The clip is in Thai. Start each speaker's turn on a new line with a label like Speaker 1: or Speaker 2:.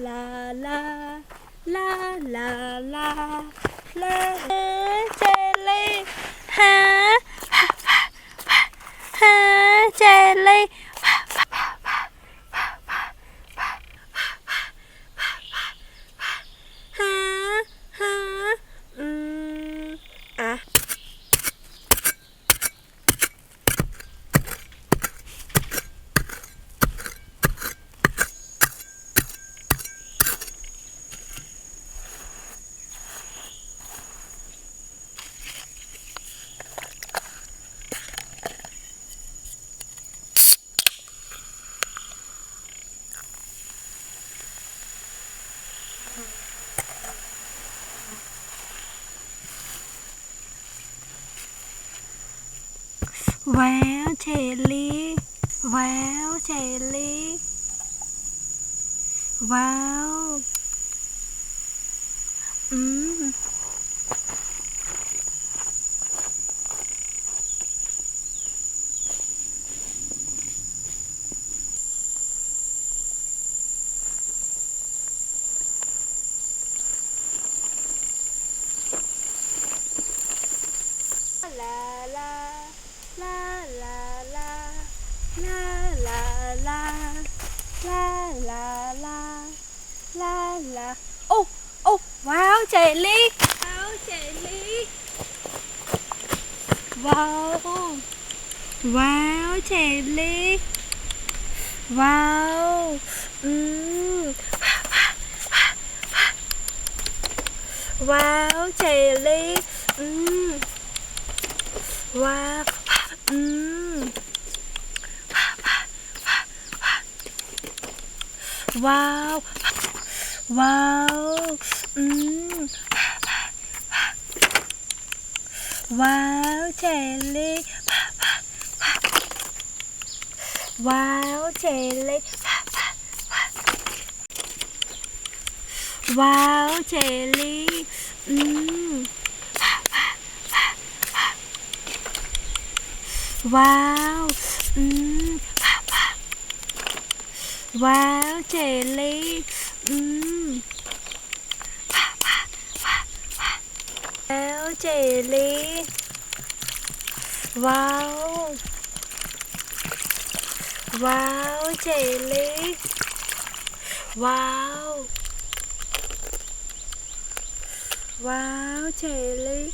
Speaker 1: ลาลาลาลาลาลาเจลลี่ฮาฮาเจลลี่ฮาฮาอ่ะแววเชลลี่แววเชลลี่ว้าวลาลาลาลาลาลาลาลาลาลาลาลาลาโอ้โอ้ว้าวเจลลี่ว้าวเจลลี่ว้าวว้าวเจลลี่ว้าวว้าวเจลลี่ว้าวว้าวว้าวว้าวเจลลี่ว้าวเจลลี่ว้าวเจลลี่ว้าวว้าวเจลลี่ว้าวเจลลี่ว้าวว้าวเจลลี่ว้าวว้าวเจลลี่